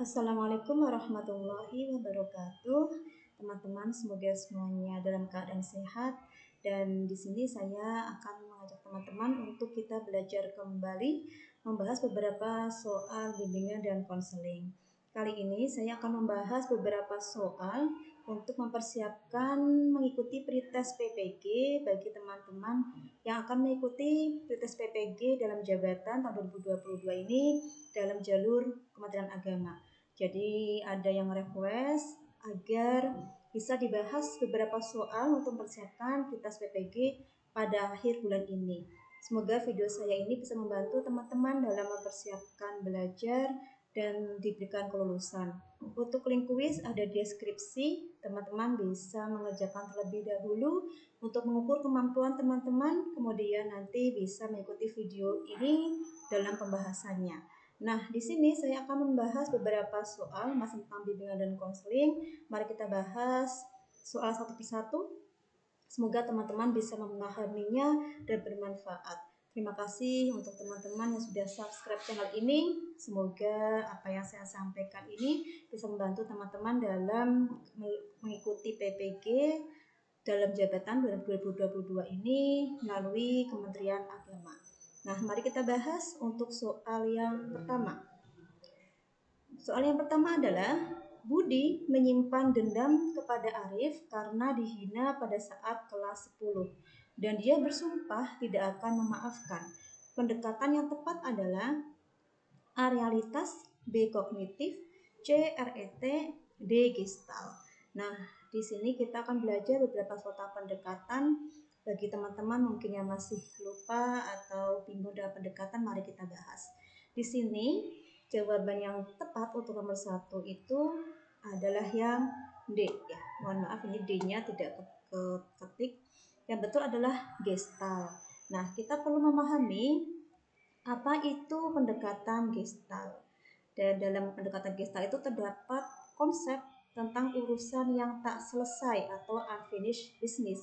Assalamualaikum warahmatullahi wabarakatuh. Teman-teman, semoga semuanya dalam keadaan sehat. Dan di sini saya akan mengajak teman-teman untuk kita belajar kembali membahas beberapa soal bimbingan dan konseling. Kali ini saya akan membahas beberapa soal untuk mempersiapkan mengikuti pretest PPG bagi teman-teman yang akan mengikuti pretest PPG dalam jabatan tahun 2022 ini dalam jalur Kementerian Agama. Jadi ada yang request agar bisa dibahas beberapa soal untuk mempersiapkan pretest PPG pada akhir bulan ini. Semoga video saya ini bisa membantu teman-teman dalam mempersiapkan belajar dan diberikan kelulusan. Untuk link kuis ada di deskripsi, teman-teman bisa mengerjakan terlebih dahulu untuk mengukur kemampuan teman-teman, kemudian nanti bisa mengikuti video ini dalam pembahasannya. Nah, di sini saya akan membahas beberapa soal masih tentang bimbingan dan konseling. Mari kita bahas soal satu persatu. Semoga teman-teman bisa memahaminya dan bermanfaat. Terima kasih untuk teman-teman yang sudah subscribe channel ini. Semoga apa yang saya sampaikan ini bisa membantu teman-teman dalam mengikuti PPG dalam jabatan 2022 ini melalui Kementerian Agama. Nah, mari kita bahas untuk soal yang pertama. Soal yang pertama adalah Budi menyimpan dendam kepada Arif karena dihina pada saat kelas 10 dan dia bersumpah tidak akan memaafkan. Pendekatan yang tepat adalah A. Realitas, B. Kognitif, C. RET, D. Gestalt. Nah, di sini kita akan belajar beberapa soal pendekatan. Bagi teman-teman mungkin yang masih lupa atau bingung dengan pendekatan, mari kita bahas. Di sini jawaban yang tepat untuk nomor 1 itu adalah yang D ya. Mohon maaf ini D-nya tidak ketik. Yang betul adalah Gestalt. Nah, kita perlu memahami apa itu pendekatan Gestalt. Dan dalam pendekatan Gestalt itu terdapat konsep tentang urusan yang tak selesai atau unfinished business,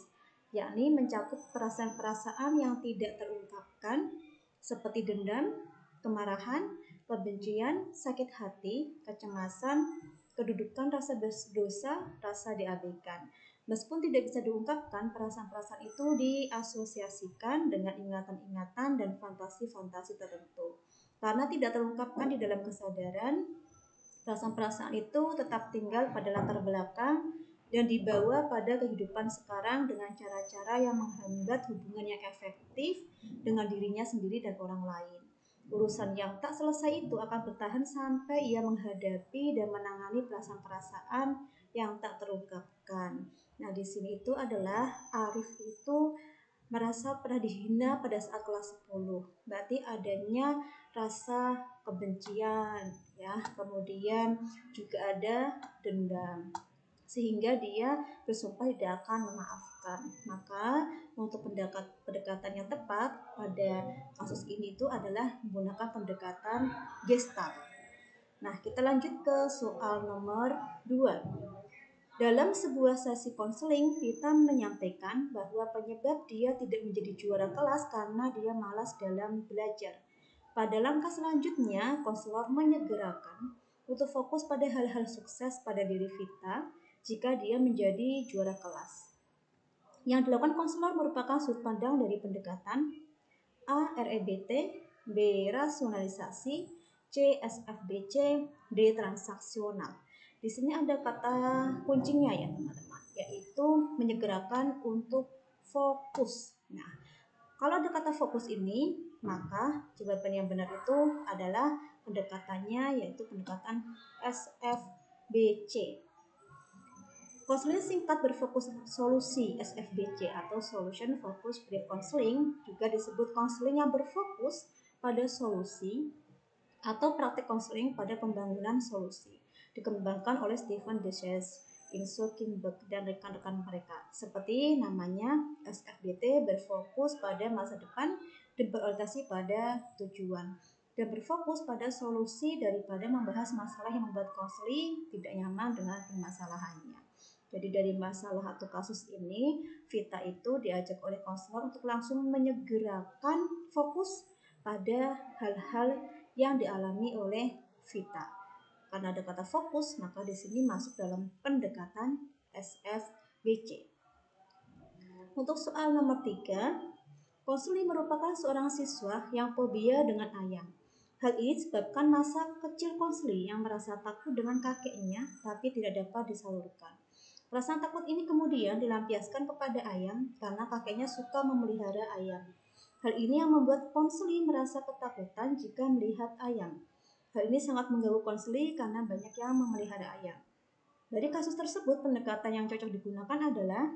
yakni mencakup perasaan-perasaan yang tidak terungkapkan seperti dendam, kemarahan, kebencian, sakit hati, kecemasan, kedudukan rasa berdosa, rasa diabaikan. Meskipun tidak bisa diungkapkan, perasaan-perasaan itu diasosiasikan dengan ingatan-ingatan dan fantasi-fantasi tertentu. Karena tidak terungkapkan di dalam kesadaran, perasaan-perasaan itu tetap tinggal pada latar belakang dan dibawa pada kehidupan sekarang dengan cara-cara yang menghambat hubungan yang efektif dengan dirinya sendiri dan orang lain. Urusan yang tak selesai itu akan bertahan sampai ia menghadapi dan menangani perasaan-perasaan yang tak terungkapkan. Nah, di sini itu adalah Arif itu merasa pernah dihina pada saat kelas 10. Berarti adanya rasa kebencian ya, kemudian juga ada dendam, sehingga dia bersumpah tidak akan memaafkan. Maka untuk pendekatan yang tepat pada kasus ini itu adalah menggunakan pendekatan Gestalt. Nah, kita lanjut ke soal nomor 2. Dalam sebuah sesi konseling, kita menyampaikan bahwa penyebab dia tidak menjadi juara kelas karena dia malas dalam belajar. Pada langkah selanjutnya, konselor menyegerakan untuk fokus pada hal-hal sukses pada diri Vita jika dia menjadi juara kelas. Yang dilakukan konselor merupakan sudut pandang dari pendekatan A. REBT, B. Rasionalisasi, C. SFBC, D. Transaksional. Di sini ada kata kuncinya ya teman-teman, yaitu menyegerakan untuk fokus. Nah, kalau ada kata fokus ini, maka jawaban yang benar itu adalah pendekatannya, yaitu pendekatan SFBC. Konseling singkat berfokus solusi SFBC atau Solution Focused Brief Counseling juga disebut konseling yang berfokus pada solusi atau praktik konseling pada pembangunan solusi. Dikembangkan oleh Stephen Deshes, Inso Kimberg, dan rekan-rekan mereka. Seperti namanya, SFBT berfokus pada masa depan dan berorientasi pada tujuan, dan berfokus pada solusi daripada membahas masalah yang membuat konseling tidak nyaman dengan permasalahannya. Jadi dari masalah atau kasus ini, Vita itu diajak oleh konselor untuk langsung menyegerakan fokus pada hal-hal yang dialami oleh Vita. Karena ada kata fokus, maka di sini masuk dalam pendekatan SFBC. Untuk soal nomor 3, Konsli merupakan seorang siswa yang fobia dengan ayam. Hal ini disebabkan masa kecil Konsli yang merasa takut dengan kakeknya tapi tidak dapat disalurkan. Perasaan takut ini kemudian dilampiaskan kepada ayam karena kakeknya suka memelihara ayam. Hal ini yang membuat Konsli merasa ketakutan jika melihat ayam. Hal ini sangat mengganggu Konsli karena banyak yang memelihara ayam. Dari kasus tersebut, pendekatan yang cocok digunakan adalah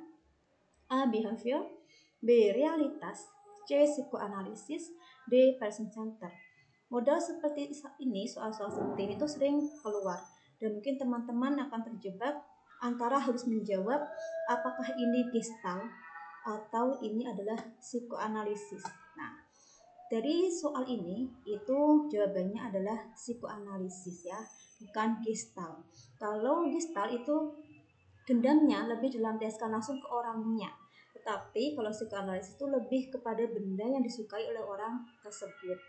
A. Behavior, B. Realitas, C. Psikoanalisis, D. Person Center. Modal seperti ini, soal-soal seperti ini itu sering keluar dan mungkin teman-teman akan terjebak antara harus menjawab apakah ini Gestalt atau ini adalah psikoanalisis. Nah, dari soal ini itu jawabannya adalah psikoanalisis ya, bukan Gestalt. Kalau Gestalt itu dendamnya lebih dilampiaskan langsung ke orangnya. Tetapi kalau psikoanalisis itu lebih kepada benda yang disukai oleh orang tersebut.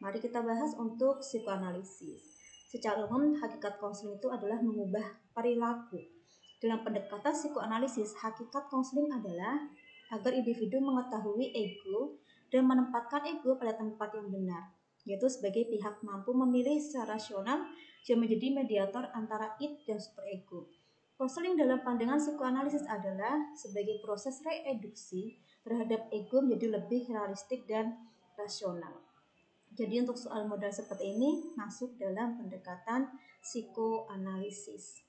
Mari kita bahas untuk psikoanalisis. Secara umum, hakikat konseling itu adalah mengubah perilaku. Dalam pendekatan psikoanalisis, hakikat konseling adalah agar individu mengetahui ego dan menempatkan ego pada tempat yang benar, yaitu sebagai pihak mampu memilih secara rasional yang menjadi mediator antara id dan superego. Konseling dalam pandangan psikoanalisis adalah sebagai proses reeduksi terhadap ego menjadi lebih realistik dan rasional. Jadi untuk soal modal seperti ini masuk dalam pendekatan psikoanalisis.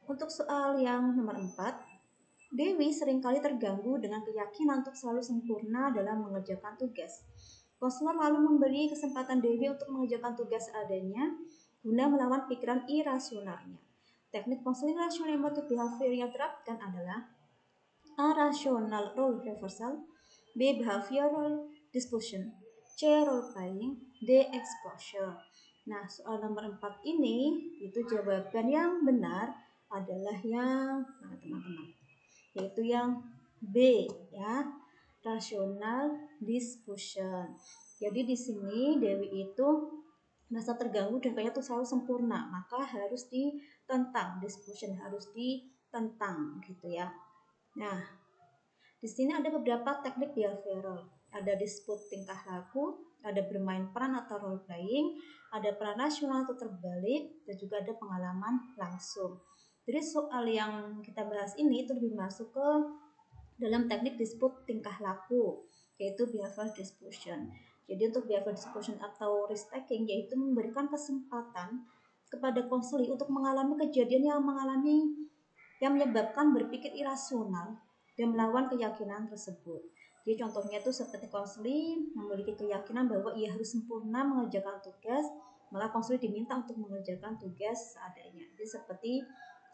Untuk soal yang nomor 4, Dewi seringkali terganggu dengan keyakinan untuk selalu sempurna dalam mengerjakan tugas. Konselor lalu memberi kesempatan Dewi untuk mengerjakan tugas seadanya guna melawan pikiran irasionalnya. Teknik konseling rasional emotif behavior yang diterapkan adalah A. Rational role reversal, B. Behavioral disposition, C. Role playing, D. Exposure. Nah, soal nomor 4 ini itu jawaban yang benar adalah yang teman-teman, yaitu yang B ya, rational disposition. Jadi di sini Dewi itu merasa terganggu dan kayaknya tuh selalu sempurna, maka harus ditentang, disposition harus ditentang gitu ya. Nah, di sini ada beberapa teknik behavioral. Ada dispute tingkah laku, ada bermain peran atau role playing, ada peran rasional atau terbalik, dan juga ada pengalaman langsung. Jadi soal yang kita bahas ini itu lebih masuk ke dalam teknik dispute tingkah laku, yaitu behavioral disposition. Jadi untuk behavioral disposition atau risk taking yaitu memberikan kesempatan kepada konseli untuk mengalami kejadian yang menyebabkan berpikir irasional dan melawan keyakinan tersebut. Jadi contohnya itu seperti konseli memiliki keyakinan bahwa ia harus sempurna mengerjakan tugas, maka konseli diminta untuk mengerjakan tugas seadanya. Jadi seperti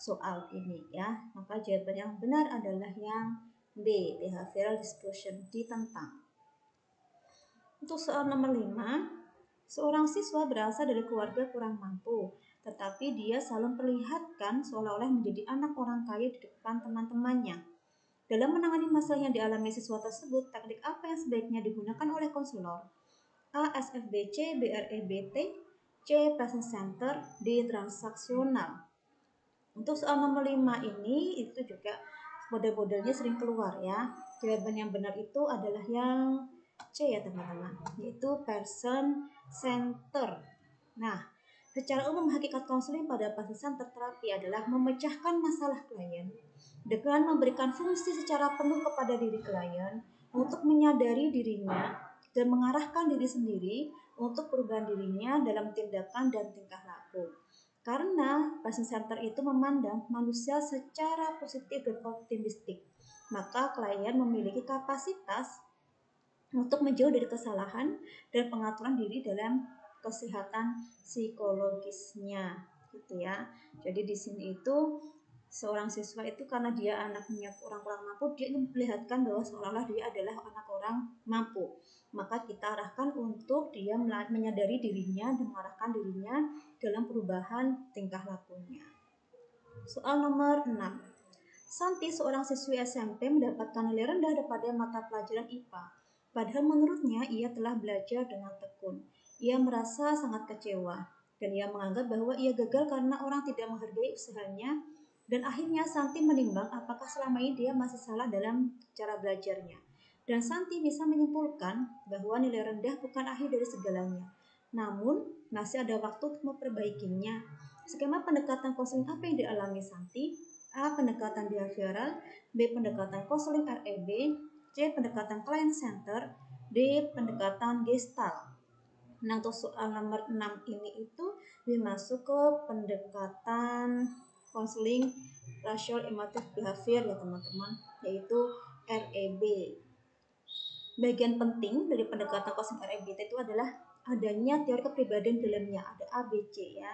soal ini ya, maka jawaban yang benar adalah yang B, behavioral disposition, ditentang. Untuk soal nomor 5, seorang siswa berasal dari keluarga kurang mampu, tetapi dia selalu memperlihatkan seolah-olah menjadi anak orang kaya di depan teman-temannya. Dalam menangani masalah yang dialami siswa tersebut, teknik apa yang sebaiknya digunakan oleh konselor? A. SFBC, B. REBT, C. Person Center, D. Transaksional. Untuk soal nomor 5 ini itu juga model-modelnya sering keluar ya. Jawaban yang benar itu adalah yang C ya teman-teman, yaitu person center. Nah, secara umum hakikat konseling pada person center terapi adalah memecahkan masalah klien dengan memberikan fungsi secara penuh kepada diri klien untuk menyadari dirinya dan mengarahkan diri sendiri untuk perubahan dirinya dalam tindakan dan tingkah laku. Karena person center itu memandang manusia secara positif dan optimistik, maka klien memiliki kapasitas untuk menjauh dari kesalahan dan pengaturan diri dalam kesehatan psikologisnya, gitu ya. Jadi di sini itu seorang siswa itu karena dia anaknya kurang mampu, dia ingin memperlihatkan bahwa seolah-olah dia adalah anak orang mampu. Maka kita arahkan untuk dia menyadari dirinya dan mengarahkan dirinya dalam perubahan tingkah lakunya. Soal nomor 6. Santi, seorang siswi SMP, mendapatkan nilai rendah pada mata pelajaran IPA. Padahal menurutnya ia telah belajar dengan tekun. Ia merasa sangat kecewa. dan ia menganggap bahwa ia gagal karena orang tidak menghargai usahanya, dan akhirnya Santi menimbang apakah selama ini dia masih salah dalam cara belajarnya. Dan Santi bisa menyimpulkan bahwa nilai rendah bukan akhir dari segalanya, namun masih ada waktu untuk memperbaikinya. Skema pendekatan konseling apa yang dialami Santi? A. Pendekatan behavioral, B. Pendekatan konseling REB, C. Pendekatan client center, D. Pendekatan gestalt. Nah, untuk soal nomor 6 ini itu dimasuk ke pendekatan konseling rational emotive behavior ya teman-teman, yaitu REB. Bagian penting dari pendekatan konseling REB itu adalah adanya teori kepribadian dalamnya, ada A, B, C ya.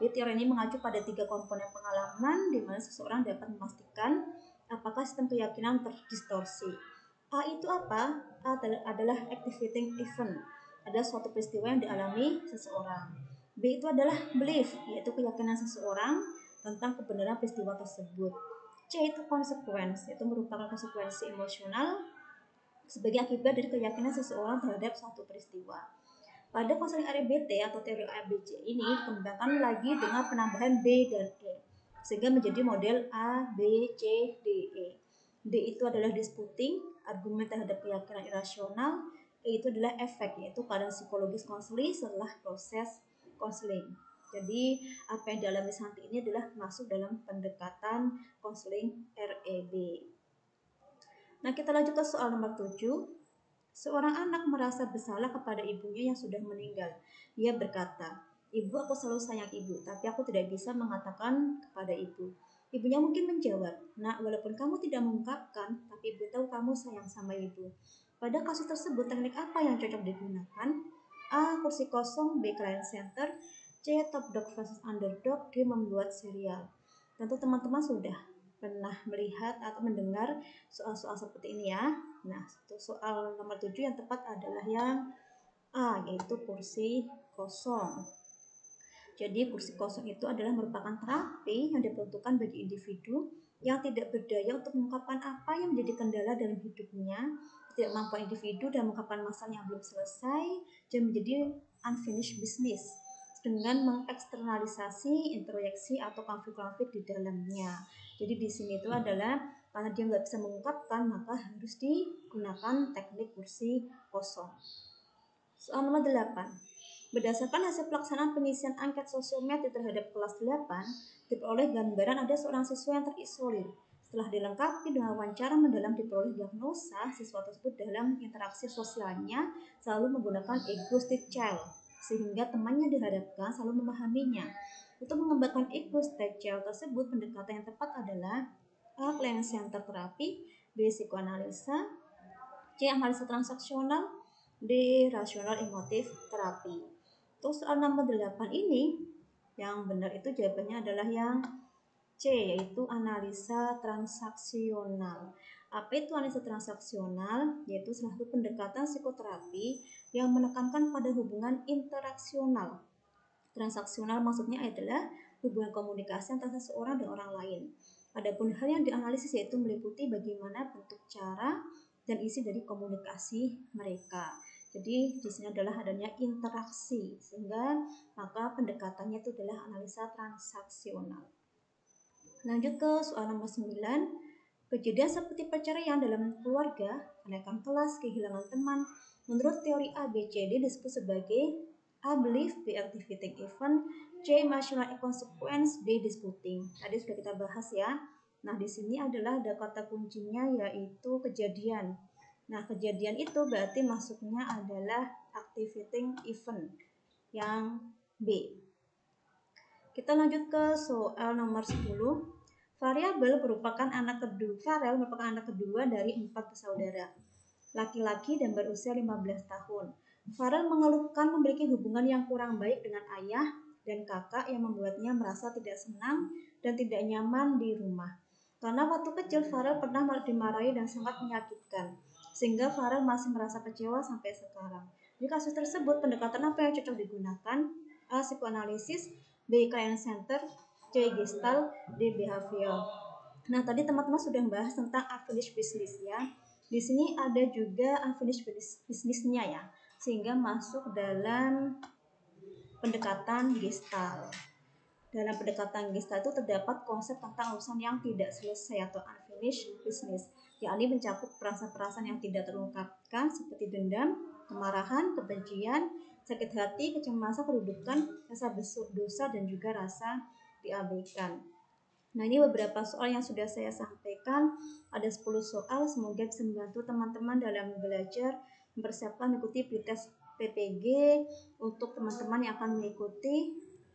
Jadi teori ini mengacu pada 3 komponen pengalaman di mana seseorang dapat memastikan apakah sistem keyakinan terdistorsi. A itu apa? A adalah activating event, ada suatu peristiwa yang dialami seseorang. B itu adalah belief, yaitu keyakinan seseorang tentang kebenaran peristiwa tersebut. C itu consequence, yaitu merupakan konsekuensi emosional sebagai akibat dari keyakinan seseorang terhadap suatu peristiwa. Pada konseling REBT atau teori ABC ini dikembangkan lagi dengan penambahan D dan E, sehingga menjadi model A, B, C, D, E. D itu adalah disputing, argumen terhadap keyakinan irasional. E itu adalah efek, yaitu keadaan psikologis konseling setelah proses konseling. Jadi apa yang dialami Santi ini adalah masuk dalam pendekatan konseling REB. Nah, kita lanjut ke soal nomor 7. Seorang anak merasa bersalah kepada ibunya yang sudah meninggal. Ia berkata, "Ibu, aku selalu sayang ibu, tapi aku tidak bisa mengatakan kepada ibu." Ibunya mungkin menjawab, "Nak, walaupun kamu tidak mengungkapkan, tapi ibu tahu kamu sayang sama ibu." Pada kasus tersebut, teknik apa yang cocok digunakan? A. Kursi kosong, B. Client center, C. Top dog versus underdog, D. Membuat serial. Tentu teman-teman sudah pernah melihat atau mendengar soal-soal seperti ini ya. Nah, soal nomor 7 yang tepat adalah yang A, yaitu kursi kosong. Jadi kursi kosong itu adalah merupakan terapi yang diperuntukkan bagi individu yang tidak berdaya untuk mengungkapkan apa yang menjadi kendala dalam hidupnya, tidak mampu individu dan mengungkapkan masalah yang belum selesai, dan menjadi unfinished business dengan mengeksternalisasi, introyeksi atau konflik-konflik di dalamnya. Jadi di sini itu adalah karena dia nggak bisa mengungkapkan, maka harus digunakan teknik kursi kosong. Soal nomor 8. Berdasarkan hasil pelaksanaan pengisian angket sosiometri terhadap kelas 8, diperoleh gambaran ada seorang siswa yang terisolir. Setelah dilengkapi dengan wawancara mendalam, diperoleh diagnosa siswa tersebut dalam interaksi sosialnya selalu menggunakan egoistic child, sehingga temannya diharapkan selalu memahaminya. Untuk mengembangkan egoistic child tersebut, pendekatan yang tepat adalah A. Client center terapi, B. Psikoanalisa, C. Analisa transaksional, D. Rasional emotif terapi. Untuk soal nomor 8 ini, yang benar itu jawabannya adalah yang C, yaitu analisa transaksional. Apa itu analisa transaksional? Yaitu salah satu pendekatan psikoterapi yang menekankan pada hubungan interaksional. Transaksional maksudnya adalah hubungan komunikasi antara seseorang dan orang lain. Adapun hal yang dianalisis yaitu meliputi bagaimana bentuk, cara, dan isi dari komunikasi mereka. Jadi di sini adalah adanya interaksi, sehingga maka pendekatannya itu adalah analisa transaksional. Lanjut ke soal nomor 9. Kejadian seperti perceraian dalam keluarga, kenaikan kelas, kehilangan teman, menurut teori ABCD disebut sebagai A. Belief, B. Activating event, C. Emotional consequence, D. Disputing. Tadi sudah kita bahas ya. Nah, di sini adalah ada kata kuncinya yaitu kejadian. Nah, kejadian itu berarti masuknya adalah activating event yang B. Kita lanjut ke soal nomor 10. Farel merupakan anak kedua dari 4 bersaudara, laki-laki dan berusia 15 tahun. Farel mengeluhkan memiliki hubungan yang kurang baik dengan ayah dan kakak yang membuatnya merasa tidak senang dan tidak nyaman di rumah. Karena waktu kecil Farel pernah dimarahi dan sangat menyakitkan, sehingga Farel masih merasa kecewa sampai sekarang. Di kasus tersebut, pendekatan apa yang cocok digunakan? A. Psikoanalisis, B. Client center, C. Gestalt, D. Behavior. Nah, tadi teman-teman sudah membahas tentang unfinished business ya. Di sini ada juga unfinished business-nya ya, sehingga masuk dalam pendekatan Gestalt. Dalam pendekatan Gestalt itu terdapat konsep tentang urusan yang tidak selesai atau unfinished business, yakni mencakup perasaan-perasaan yang tidak terungkapkan seperti dendam, kemarahan, kebencian, sakit hati, kecemasan, kedudukan, rasa dosa, dan juga rasa diabaikan. Nah, ini beberapa soal yang sudah saya sampaikan. Ada 10 soal, semoga bisa membantu teman-teman dalam belajar mempersiapkan mengikuti pretest PPG untuk teman-teman yang akan mengikuti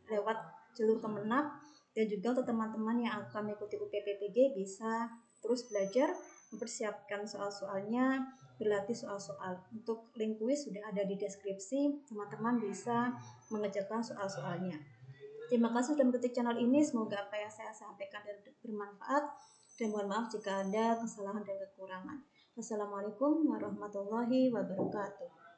lewat jalur Kemenap, dan juga untuk teman-teman yang akan mengikuti UPPPG bisa terus belajar mempersiapkan soal-soalnya, berlatih soal-soal. Untuk link kuis sudah ada di deskripsi, teman-teman bisa mengerjakan soal-soalnya. Terima kasih sudah mengikuti channel ini, semoga apa yang saya sampaikan bermanfaat, dan mohon maaf jika ada kesalahan dan kekurangan. Wassalamualaikum warahmatullahi wabarakatuh.